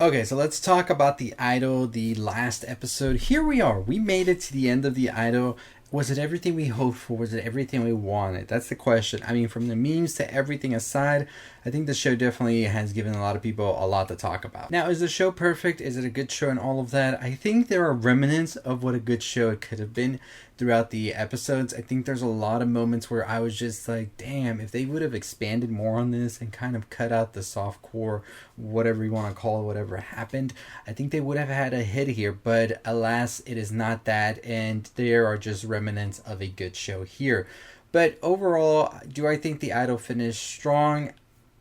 Okay, so let's talk about the idol, the last episode. Here we are. We made it to the end of the idol. Was it everything we hoped for? Was it everything we wanted? That's the question. I mean, from the memes to everything aside, I think the show definitely has given a lot of people a lot to talk about. Now, is the show perfect? Is it a good show and all of that? I think there are remnants of what a good show it could have been throughout the episodes. I think there's a lot of moments where I was just like, damn, if they would have expanded more on this and kind of cut out the soft core, whatever you want to call it, whatever happened, I think they would have had a hit here. But alas, it is not that, and there are just remnants of a good show here. But overall, do I think the idol finished strong?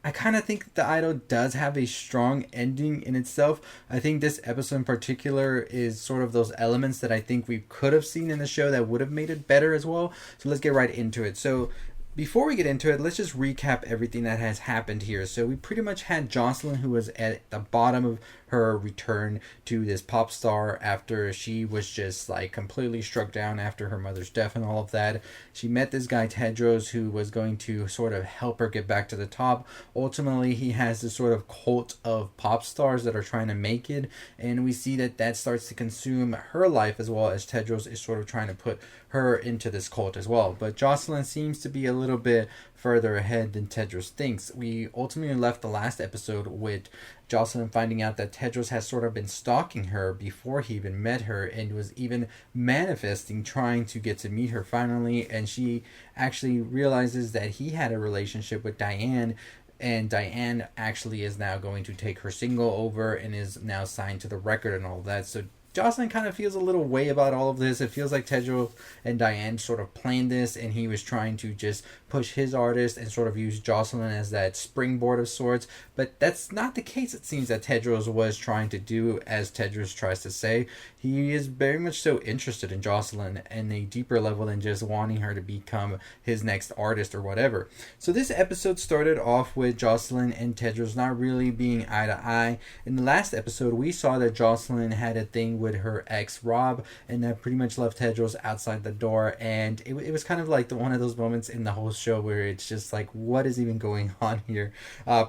I kind of think the idol does have a strong ending in itself. I think this episode in particular is sort of those elements that I think we could have seen in the show that would have made it better as well. So let's get right into it. So before we get into it, let's just recap everything that has happened here. So we pretty much had Jocelyn, who was at the bottom of her return to this pop star after she was just like completely struck down after her mother's death and all of that. She met this guy Tedros, who was going to sort of help her get back to the top. Ultimately, he has this sort of cult of pop stars that are trying to make it, and we see that that starts to consume her life as well as Tedros is sort of trying to put her into this cult as well. But Jocelyn seems to be a little bit further ahead than Tedros thinks. We ultimately left the last episode with Jocelyn finding out that Tedros has sort of been stalking her before he even met her and was even manifesting trying to get to meet her finally, and she actually realizes that he had a relationship with Diane, and Diane actually is now going to take her single over and is now signed to the record and all that. So Jocelyn kind of feels a little way about all of this. It feels like Tedros and Diane sort of planned this, and he was trying to just push his artist and sort of use Jocelyn as that springboard of sorts. But that's not the case, it seems, that Tedros was trying to do, as Tedros tries to say. He is very much so interested in Jocelyn in a deeper level than just wanting her to become his next artist or whatever. So this episode started off with Jocelyn and Tedros not really being eye to eye. In the last episode, we saw that Jocelyn had a thing with her ex Rob, and that pretty much left Tedros outside the door, and it was kind of like one of those moments in the whole show where it's just like, what is even going on here?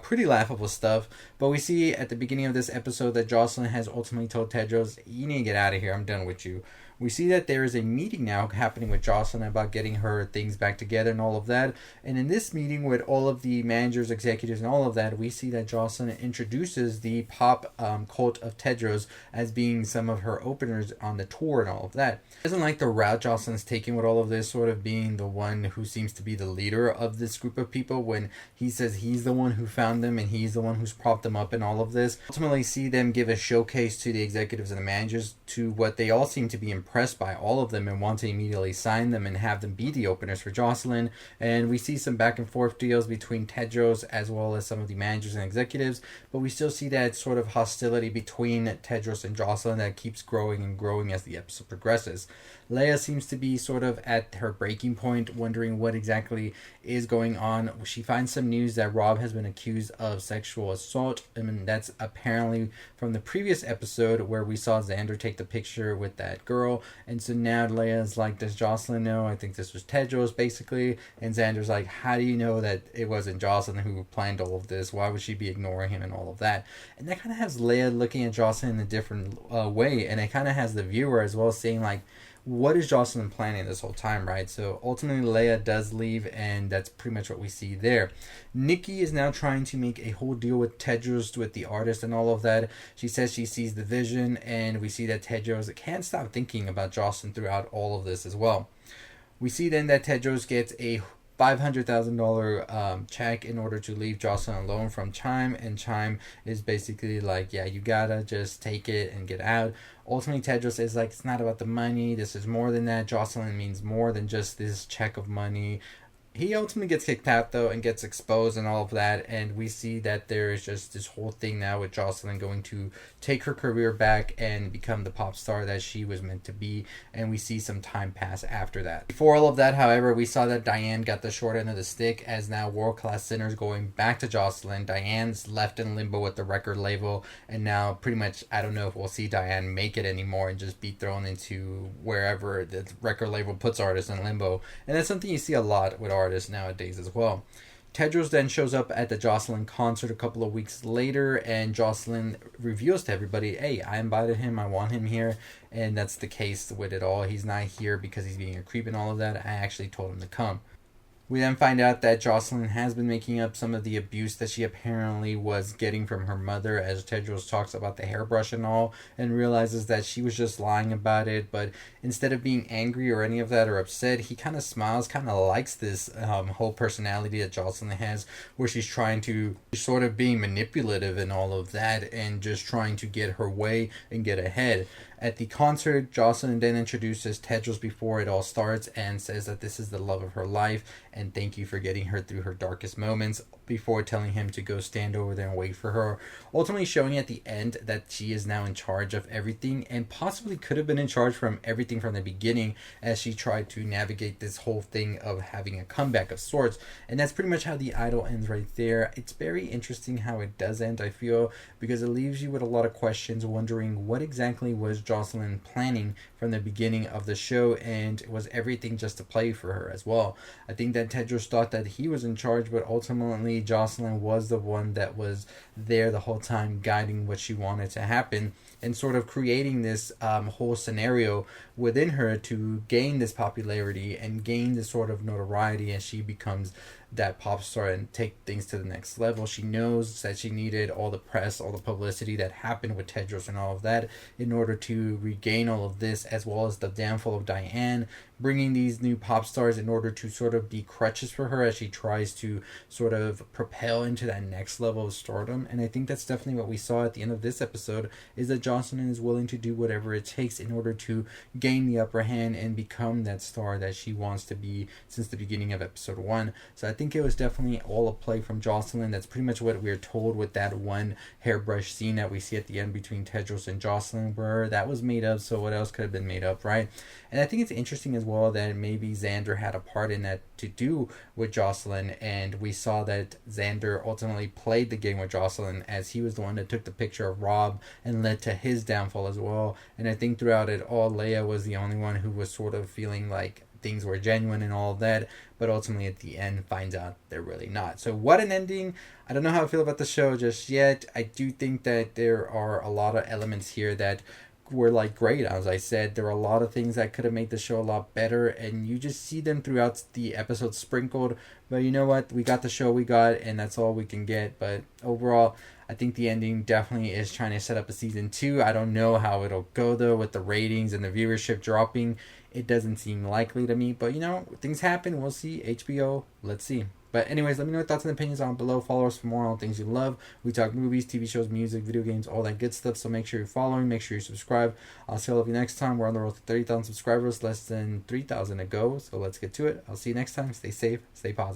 Pretty laughable stuff. But we see at the beginning of this episode that Jocelyn has ultimately told Tedros, you need to get out of here, I'm done with you. We see that there is a meeting now happening with Jocelyn about getting her things back together and all of that. And in this meeting with all of the managers, executives, and all of that, we see that Jocelyn introduces the pop cult of Tedros as being some of her openers on the tour and all of that. I doesn't like the route Jocelyn's taking with all of this, sort of being the one who seems to be the leader of this group of people when he says he's the one who found them and he's the one who's propped them up and all of this. Ultimately see them give a showcase to the executives and the managers to what they all seem to be impressed by all of them and want to immediately sign them and have them be the openers for Jocelyn. And we see some back and forth deals between Tedros as well as some of the managers and executives, but we still see that sort of hostility between Tedros and Jocelyn that keeps growing and growing as the episode progresses. Leia seems to be sort of at her breaking point, wondering what exactly is going on. She finds some news that Rob has been accused of sexual assault. I mean, that's apparently from the previous episode where we saw Xander take the picture with that girl. And so now Leia's like, does Jocelyn know? I think this was Tedros, basically. And Xander's like, how do you know that it wasn't Jocelyn who planned all of this? Why would she be ignoring him and all of that? And that kind of has Leia looking at Jocelyn in a different way. And it kind of has the viewer as well saying, like, what is Jocelyn planning this whole time, right? So ultimately Leia does leave, and that's pretty much what we see there. Nikki is now trying to make a whole deal with Tedros, with the artist and all of that. She says she sees the vision, and we see that Tedros can't stop thinking about Jocelyn throughout all of this as well. We see then that Tedros gets a $500,000 check in order to leave Jocelyn alone from Chime, and Chime is basically like, yeah, you gotta just take it and get out. Ultimately, Tedros is like, it's not about the money, this is more than that. Jocelyn means more than just this check of money. He ultimately gets kicked out, though, and gets exposed and all of that, and we see that there is just this whole thing now with Jocelyn going to take her career back and become the pop star that she was meant to be, and we see some time pass after that. Before all of that, however, we saw that Diane got the short end of the stick, as now world-class sinners going back to Jocelyn. Diane's left in limbo with the record label, and now pretty much, I don't know if we'll see Diane make it anymore and just be thrown into wherever the record label puts artists in limbo, and that's something you see a lot with artists nowadays as well. Tedros then shows up at the Jocelyn concert a couple of weeks later, and Jocelyn reveals to everybody, hey, I invited him, I want him here, and that's the case with it all. He's not here because he's being a creep and all of that. I actually told him to come. We then find out that Jocelyn has been making up some of the abuse that she apparently was getting from her mother, as Tedros talks about the hairbrush and all, and realizes that she was just lying about it. But instead of being angry or any of that or upset, he kind of smiles, kind of likes this whole personality that Jocelyn has, where she's trying to sort of being manipulative and all of that, and just trying to get her way and get ahead. At the concert, Jocelyn then introduces Tedros before it all starts and says that this is the love of her life and thank you for getting her through her darkest moments, before telling him to go stand over there and wait for her. Ultimately showing at the end that she is now in charge of everything, and possibly could have been in charge from everything from the beginning, as she tried to navigate this whole thing of having a comeback of sorts. And that's pretty much how the idol ends right there. It's very interesting how it does end, I feel, because it leaves you with a lot of questions, wondering what exactly was Jocelyn planning from the beginning of the show, and was everything just a play for her as well. I think that Tedros thought that he was in charge, but ultimately Jocelyn was the one that was there the whole time, guiding what she wanted to happen, and sort of creating this whole scenario within her to gain this popularity and gain this sort of notoriety as she becomes that pop star and take things to the next level. She knows that she needed all the press, all the publicity that happened with Tedros and all of that in order to regain all of this, as well as the downfall of Diane, bringing these new pop stars in order to sort of be crutches for her as she tries to sort of propel into that next level of stardom. And I think that's definitely what we saw at the end of this episode, is that Jocelyn is willing to do whatever it takes in order to gain the upper hand and become that star that she wants to be since the beginning of episode 1. So I think it was definitely all a play from Jocelyn. That's pretty much what we're told with that one hairbrush scene that we see at the end between Tedros and Jocelyn, where that was made up, so what else could have been made up, right? And I think it's interesting as well that maybe Xander had a part in that to do with Jocelyn, and we saw that Xander ultimately played the game with Jocelyn, as he was the one that took the picture of Rob and led to his downfall as well. And I think throughout it all, Leia was the only one who was sort of feeling like things were genuine and all of that, but ultimately at the end finds out they're really not. So what an ending. I don't know how I feel about the show just yet. I do think that there are a lot of elements here that were like great. As I said, there are a lot of things that could have made the show a lot better, and you just see them throughout the episode sprinkled. But you know what, we got the show we got, and that's all we can get. But overall, I think the ending definitely is trying to set up a season 2. I don't know how it'll go though, with the ratings and the viewership dropping. It doesn't seem likely to me, but you know, things happen. We'll see. HBO, let's see. But anyways, let me know your thoughts and opinions on below. Follow us for more on things you love. We talk movies, TV shows, music, video games, all that good stuff. So make sure you're following. Make sure you subscribe. I'll see all of you next time. We're on the road to 30,000 subscribers. Less than 3,000 to go. So let's get to it. I'll see you next time. Stay safe. Stay positive.